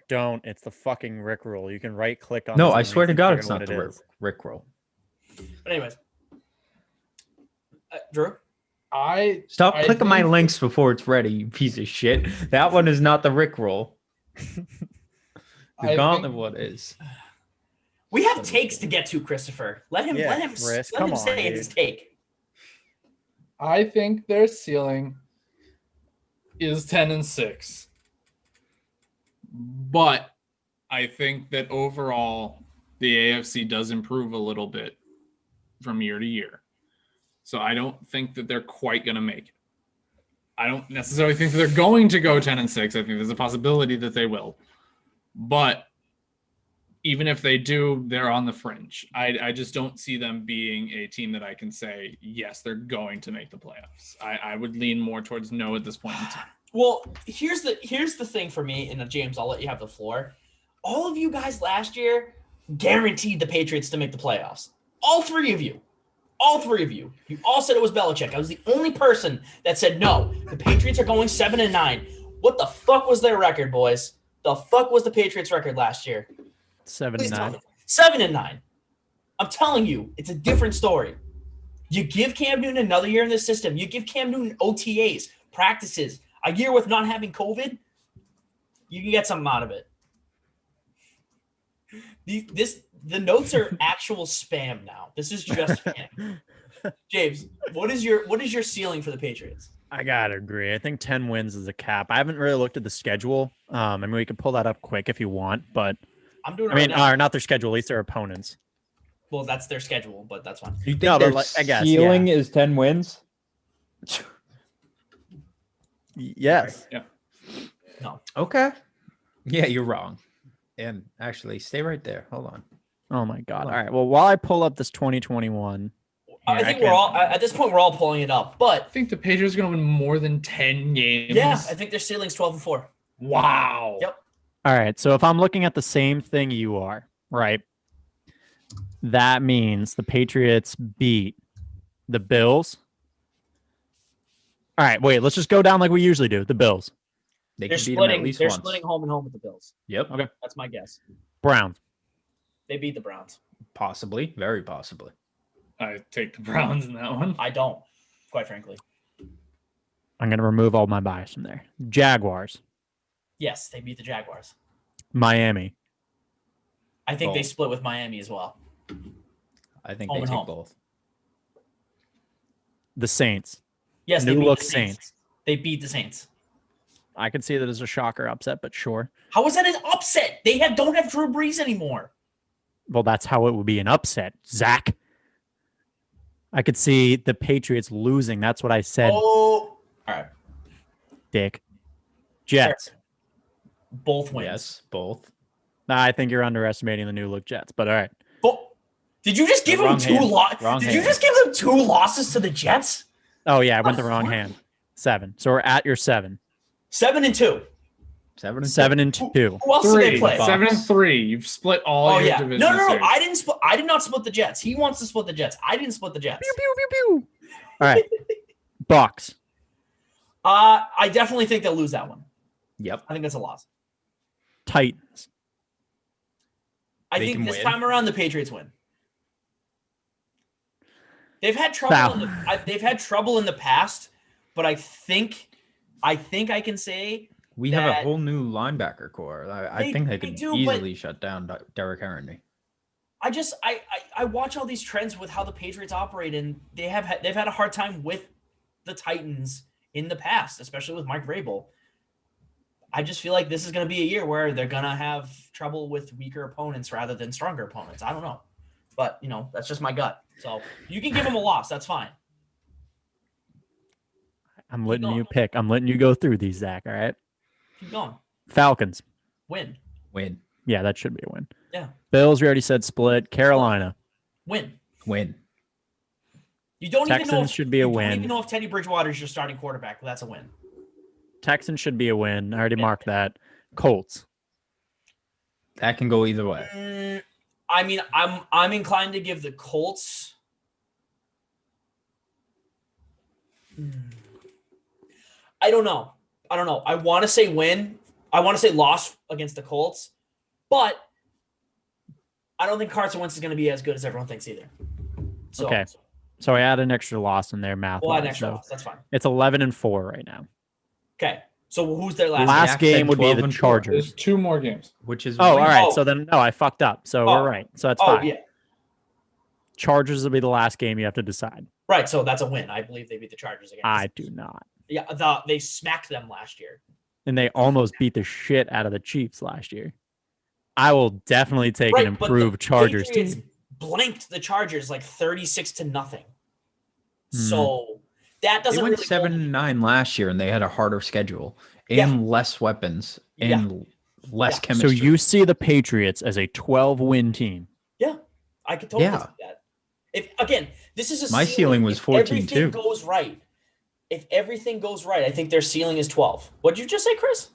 Don't. It's the fucking Rickroll. You can right click on. No, this I link swear to and God, click it's on not what the it is. Rickroll. But anyways, Drew. Stop I clicking my think- links before it's ready, you piece of shit. That one is not the Rickroll. The I Gauntlet think- one is. We have takes to get to, Christopher. Let him Chris, let come him on, say his dude. take. I think their ceiling is 10-6. But I think that overall the AFC does improve a little bit from year to year. So I don't think that they're quite going to make it. I don't necessarily think that they're going to go 10-6. I think there's a possibility that they will. But even if they do, they're on the fringe. I just don't see them being a team that I can say, yes, they're going to make the playoffs. I would lean more towards no at this point in time. Well, here's the thing for me, and James, I'll let you have the floor. All of you guys last year guaranteed the Patriots to make the playoffs. All three of you. You all said it was Belichick. I was the only person that said no. The Patriots are going 7-9. What the fuck was their record, boys? The fuck was the Patriots' record last year? 7-9. 7-9. I'm telling you, it's a different story. You give Cam Newton another year in the system. You give Cam Newton OTAs, practices, a year with not having COVID. You can get something out of it. The notes are actual spam now. This is just spam. James, what is your ceiling for the Patriots? I gotta agree. I think 10 wins is a cap. I haven't really looked at the schedule. I mean, we can pull that up quick if you want, but I'm doing it I mean, right now. not their schedule, at least their opponents. Well, that's their schedule, but that's fine. Do you think No, but their like, I guess, ceiling is 10 wins? Yes. Yeah. Okay. Yeah, you're wrong. And actually, stay right there. Hold on. Oh my God. All right. Well, while I pull up this 2021, I think we're all at this point. We're all pulling it up, I but think the Patriots are going to win more than 10 games. yeah, I think their ceiling's 12-4. Wow. Yep. all right. So if I'm looking at the same thing you are, right? That means the Patriots beat the Bills. All right. Wait, let's just go down like we usually do. The Bills, They They're can beat them at splitting. least They're once. splitting home and home with the Bills. Yep. Okay. That's my guess. Browns, They beat the Browns. Possibly. Very possibly. I take the Browns in that one. I don't, quite frankly. I'm going to remove all my bias from there. Jaguars, Yes, they beat the Jaguars. Miami, I think they Both. split with Miami as well. I think Home they and take home. both. the Saints, Yes, they new beat look the Saints. Saints. They beat the Saints. I could see that as a shocker upset, but sure. How is that an upset? They don't have Drew Brees anymore. Well, that's how it would be an upset, Zach. I could see the Patriots losing. That's what I said, Oh, all right. Dick. Jets. Both wins. Yes, both. Nah, I think you're underestimating the new look Jets, but all right. Did you just give Wrong them two hand. losses? Wrong Did you hand. just give them 2 losses to the Jets? Oh, yeah, I went the What? wrong hand. 7. So we're at your 7. 7-2. 7 and 7-2. Who else did they 3. play? 7-3. You've split all Oh your yeah. division. No. series. I did not split the Jets. He wants to split the Jets. I didn't split the Jets. Pew, pew, pew, pew. All right. Bucks. I definitely think they'll lose that one. Yep. I think that's a loss. Titans. I They think can this win. time around the Patriots win. They've had trouble. They've had trouble in the past, but I think I can say We have a that- whole new linebacker core. I They- think they they could do, but- easily shut down Derrick Henry. I watch all these trends with how the Patriots operate, and they've had a hard time with the Titans in the past, especially with Mike Vrabel. I just feel like this is going to be a year where they're going to have trouble with weaker opponents rather than stronger opponents. I don't know, but that's just my gut. So you can give them a loss. That's fine. I'm letting you pick. I'm letting you go through these, Zach. All right. Keep going. Falcons. Win. Yeah, that should be a win. Yeah. Bills, we already said split. Carolina. Win. Texans You don't even know if, should be a you win. don't even know if Teddy Bridgewater is your starting quarterback, but that's a win. Texans should be a win. I already marked that. Colts. That can go either way. I mean, I'm inclined to give the Colts. I don't know. I want to say win. I want to say loss against the Colts, but I don't think Carson Wentz is going to be as good as everyone thinks either. So, Okay. So I add an extra loss in there, math. We'll add an extra loss. That's fine. It's 11-4 right now. Okay. So who's their last? Last game would be the Chargers. There's 2 more games. Which is all right. So then I fucked up. So we're right. So that's fine. Yeah. Chargers will be the last game you have to decide. Right. So that's a win. I believe they beat the Chargers again. I do not. Yeah. They smacked them last year. And they almost beat the shit out of the Chiefs last year. I will definitely take an improved Chargers team. Blanked the Chargers like 36-0. So that doesn't they went really 7-9 last year, and they had a harder schedule and less weapons and less chemistry. So you see the Patriots as a 12-win team. Yeah, I could totally see that. If this is my ceiling was 14 everything too. Goes right. If everything goes right, I think their ceiling is 12. What did you just say, Chris?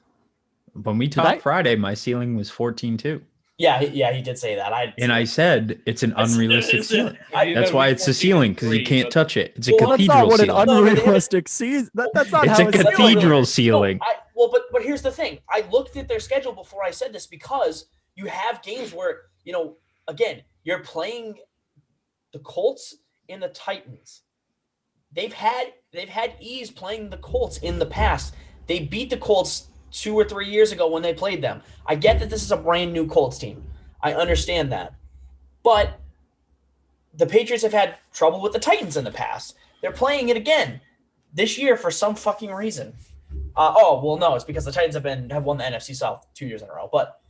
When we talked Friday, my ceiling was 14 too. Yeah, he did say that. I said it's an unrealistic ceiling. That's why it's a ceiling, because you can't touch it. It's a cathedral that's not what ceiling. An unrealistic season. That's not it's how a cathedral ceiling. But here's the thing. I looked at their schedule before I said this because you have games where, again, you're playing the Colts and the Titans. They've had ease playing the Colts in the past. They beat the Colts 2 or 3 years ago when they played them. I get that this is a brand new Colts team. I understand that. But the Patriots have had trouble with the Titans in the past. They're playing it again this year for some fucking reason. No, it's because the Titans have won the NFC South 2 years in a row. But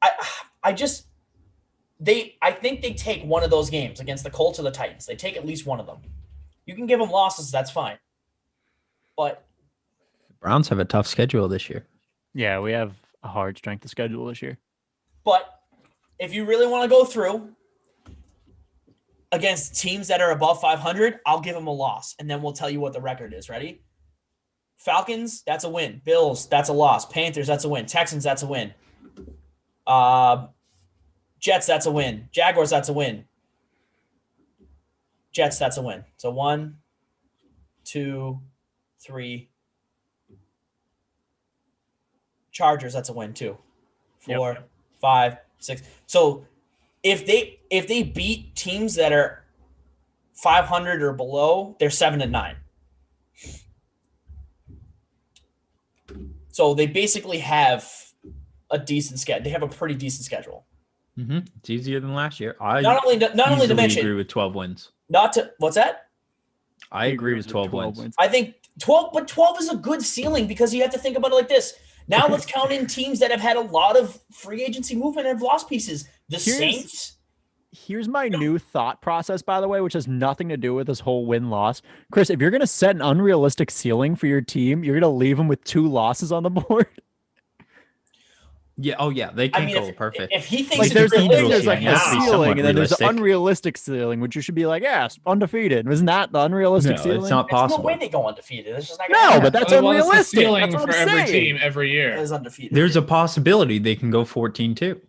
I think they take one of those games against the Colts or the Titans. They take at least one of them. You can give them losses, that's fine. But Browns have a tough schedule this year. Yeah, we have a hard strength of schedule this year. But if you really want to go through against teams that are above 500, I'll give them a loss, and then we'll tell you what the record is. Ready? Falcons, that's a win. Bills, that's a loss. Panthers, that's a win. Texans, that's a win. Jets, that's a win. Jaguars, that's a win. Jets, that's a win. So 1, 2, 3. Chargers, that's a win too. 4, 5, 6. So if they beat teams that are 500 or below, they're 7-9. So they basically have a decent schedule. They have a pretty decent schedule. Mm-hmm. It's easier than last year. I not only to mention, agree with 12 wins. What's that? I agree with 12 wins. I think 12, but 12 is a good ceiling because you have to think about it like this. Now let's count in teams that have had a lot of free agency movement and have lost pieces. The Saints. Here's my new thought process, by the way, which has nothing to do with this whole win-loss. Chris, if you're going to set an unrealistic ceiling for your team, you're going to leave them with 2 losses on the board. Yeah. Oh, yeah. They can't go perfect. If he thinks there's a a ceiling, and then there's an unrealistic ceiling, which you should be like, yes, undefeated. Isn't that the unrealistic ceiling? It's not possible. There's no way they go undefeated. It's just not no, but that's unrealistic. Ceiling that's for every team every year. It is undefeated. There's a possibility they can go 14-2.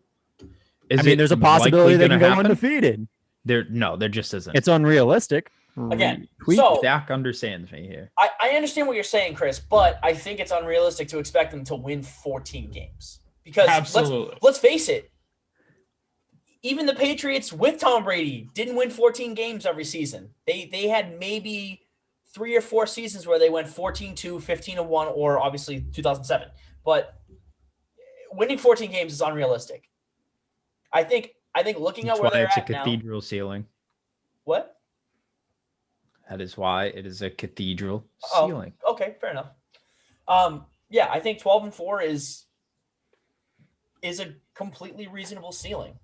There's a possibility they can go undefeated. There just isn't. It's unrealistic. Again, so Zach understands me here. I understand what you're saying, Chris, but I think it's unrealistic to expect them to win 14 games. Because let's face it, even the Patriots with Tom Brady didn't win 14 games every season. They had maybe 3 or 4 seasons where they went 14-2, 15-1, or obviously 2007. But winning 14 games is unrealistic. I think looking at where they're at now. It's a cathedral ceiling. What? That is why it is a cathedral ceiling. Okay, fair enough. Yeah, I think 12-4 is a completely reasonable ceiling.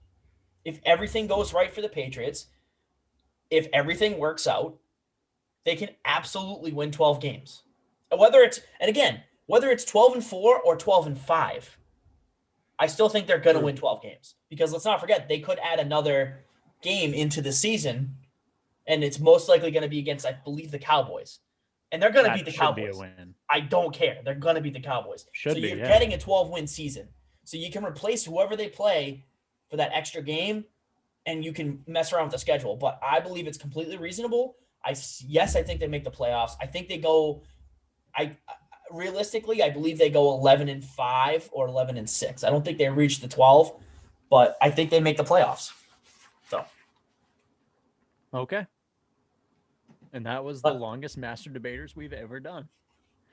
If everything goes right for the Patriots, if everything works out, they can absolutely win 12 games. Whether it's 12-4 or 12-5, I still think they're going to win 12 games because let's not forget they could add another game into the season, and it's most likely going to be against, I believe, the Cowboys, and they're going to beat the Cowboys. Should be a win. I don't care. They're going to beat the Cowboys. Should be. You're Yeah. getting a 12-win season, so you can replace whoever they play for that extra game, and you can mess around with the schedule. But I believe it's completely reasonable. I think they make the playoffs. I think they go. Realistically, I believe they go 11-5 or 11-6. I don't think they reach the 12, but I think they make the playoffs. So, Okay. And that was the longest master debaters we've ever done.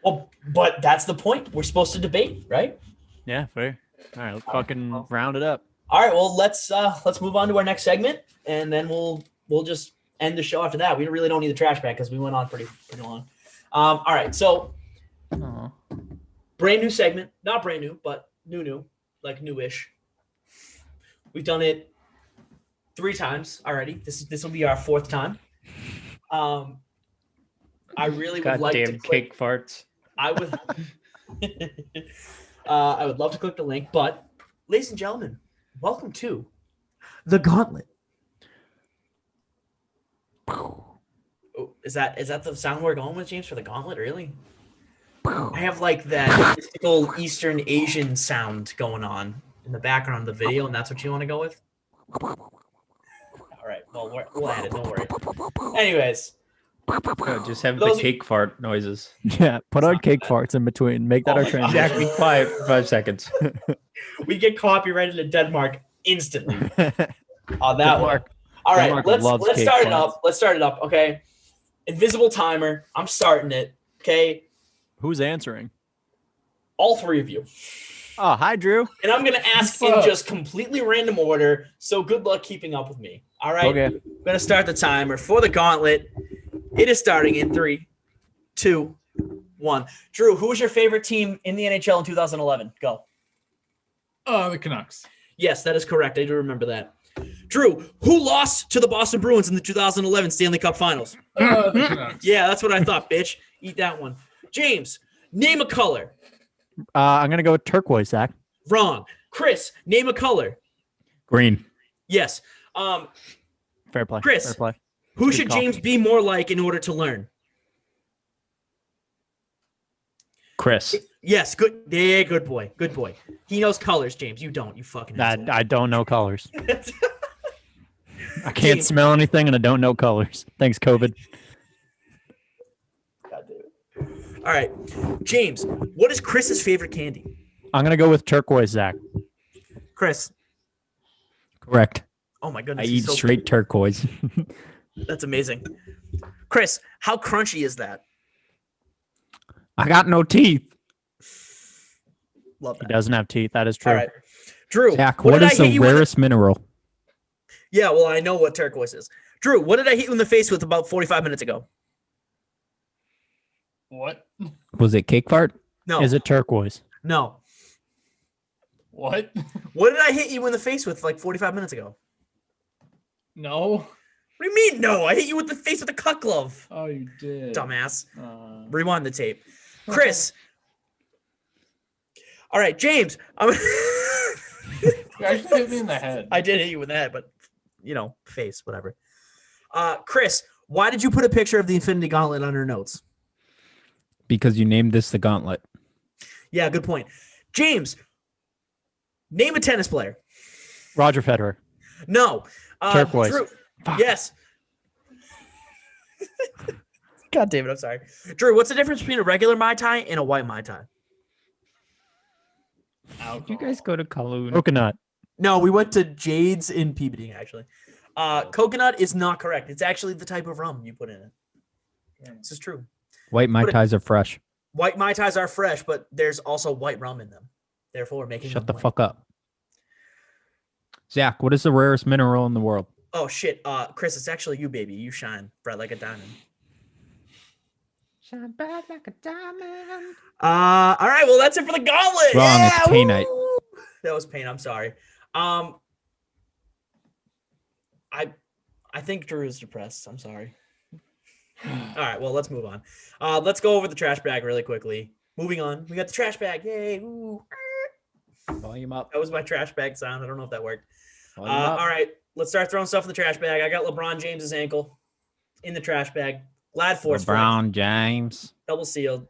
well, but that's the point. We're supposed to debate, right? Yeah, fair. All right, let's fucking round it up. All right. Well, let's move on to our next segment, and then we'll just end the show after that. We really don't need the trash bag because we went on pretty long. All right. So. Aw. Brand new segment, not brand new, but new, like newish. We've done it 3 times already. This will be our 4th time. I really would like to Goddamn cake farts. I would I would love to click the link, but ladies and gentlemen, welcome to the Gauntlet. Oh, is that the sound we're going with, James, for the Gauntlet? Really? I have like that mystical Eastern Asian sound going on in the background of the video, and that's what you want to go with? All right. Well, we'll add it. Don't worry. Anyways. No, just have Those- the cake fart noises. Yeah, put on cake farts in between. Make that Oh our my God. transition. Jack, be quiet for 5 seconds. We get copyrighted in Denmark instantly on that one. Denmark- All right, Denmark let's loves cake start it farts. up. Let's start it up. Okay. Invisible timer. I'm starting it. Okay. Who's answering? All 3 of you. Oh, hi, Drew. And I'm gonna ask in just completely random order. So good luck keeping up with me. All right. Okay. I'm gonna start the timer for the gauntlet. It is starting in 3, 2, 1. Drew, who was your favorite team in the NHL in 2011? Go. The Canucks. Yes, that is correct. I do remember that. Drew, who lost to the Boston Bruins in the 2011 Stanley Cup Finals? The Canucks. Yeah, that's what I thought, bitch. Eat that one. James, name a color. I'm gonna go with turquoise, Zach. Wrong. Chris, name a color. Green. Yes. Fair play. Chris. Fair play. Who Good should call. James be more like in order to learn? Chris. Yes, good. Yeah, good boy. Good boy. He knows colors, James. You don't. You fucking asshole. I don't know colors. I can't James. smell anything, and I don't know colors. Thanks, COVID. God damn it. All right. James, what is Chris's favorite candy? I'm gonna go with turquoise, Zach. Chris. Correct. Oh my I goodness. eat he's so straight turquoise. That's amazing. Chris, how crunchy is that? I got no teeth. Love He that. doesn't have teeth. That is true. All right. Drew, Jack, what what did is I hit the you with? rarest mineral? Yeah, well, I know what turquoise is. Drew, what did I hit you in the face with about 45 minutes ago? What? Was it cake fart? No. Is it turquoise? No. What? What did I hit you in the face with like 45 minutes ago? No. What do you mean, no? I hit you with the face with a cut glove. Oh, you did. Dumbass. Uh, Rewind the tape. Chris. All right, James. you actually hit me in the head. I did hit you with that, but, face, whatever. Chris, why did you put a picture of the Infinity Gauntlet on your notes? Because you named this the gauntlet. Yeah, good point. James, name a tennis player. Roger Federer. No. Turquoise. Drew, Fuck. yes. God damn it, I'm sorry. Drew, what's the difference between a regular Mai Tai and a white Mai Tai? You guys go to Kowloon. Coconut. No, we went to Jade's in Peabody, actually. Coconut is not correct. It's actually the type of rum you put in it. This is true. White Mai Tais are fresh. White Mai Tais are fresh, but there's also white rum in them. Therefore, making Shut the them white. fuck up. Zach, what is the rarest mineral in the world? Oh, shit. Chris, it's actually you, baby. You shine bright like a diamond. Shine bright like a diamond. All right. Well, that's it for the gauntlet. Wrong, Yeah, it's Painite. woo! That was pain. I'm sorry. I think Drew is depressed. I'm sorry. All right, well, let's move on. Let's go over the trash bag really quickly. Moving on. We got the trash bag. Yay. Ooh. Volume up. That was my trash bag sound. I don't know if that worked. Volume up. All right, let's start throwing stuff in the trash bag. I got LeBron James's ankle in the trash bag. Glad Force LeBron James. double sealed.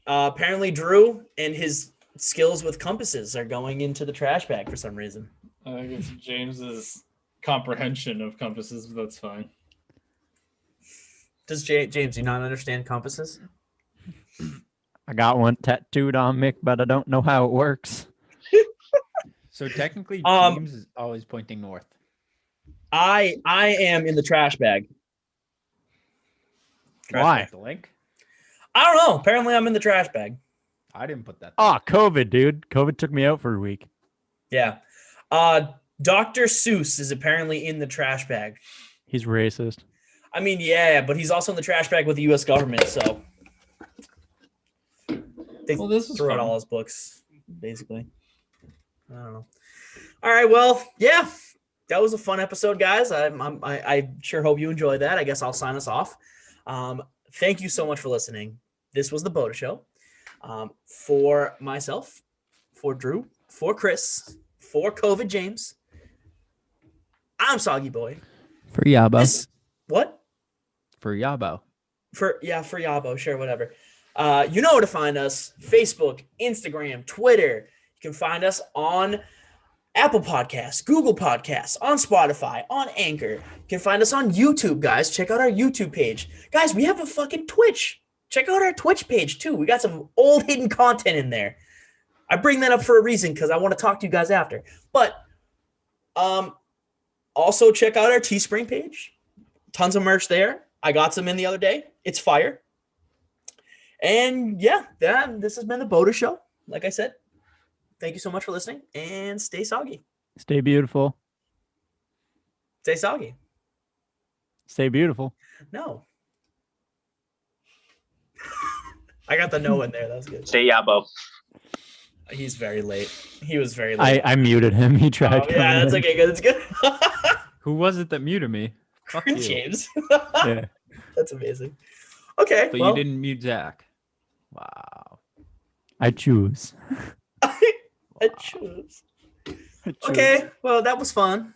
Apparently, Drew and his skills with compasses are going into the trash bag for some reason. I think it's James's comprehension of compasses, but that's fine. Does James, do you not understand compasses? I got one tattooed on me, but I don't know how it works. So technically, Um, James is always pointing north. I am in the trash bag. Why? The link? I don't know. Apparently, I'm in the trash bag. I didn't put that. Oh, COVID, dude. COVID took me out for a week. Yeah. Dr. Seuss is apparently in the trash bag. He's racist. I mean, yeah, but he's also in the trash bag with the U.S. government, so they This is threw out fun. all his books, basically. I don't know. All right, well, yeah, that was a fun episode, guys. I sure hope you enjoyed that. I guess I'll sign us off. Thank you so much for listening. This was the BOTA Show. For myself, for Drew, for Chris, for COVID James, I'm Soggy Boy. For Yabo. What? For Yabo. For Yabo, sure, whatever. You know where to find us: Facebook, Instagram, Twitter. You can find us on Apple Podcasts, Google Podcasts, on Spotify, on Anchor. You can find us on YouTube, guys. Check out our YouTube page. Guys, we have a fucking Twitch. Check out our Twitch page too. We got some old hidden content in there. I bring that up for a reason because I want to talk to you guys after. But also check out our Teespring page. Tons of merch there. I got some in the other day. It's fire. And yeah, this has been the BOTA Show. Like I said, thank you so much for listening and stay soggy. Stay beautiful. Stay soggy. Stay beautiful. No. I got the no in there. That was good. Stay Yabo. He's very late. He was very late. I muted him. He tried. Oh, yeah, that's okay. Good. That's good. Who was it that muted me? Fuck you. James. Yeah. That's amazing. Okay. But well, you didn't mute Zach. Wow. I choose. I choose. Okay. Well, that was fun.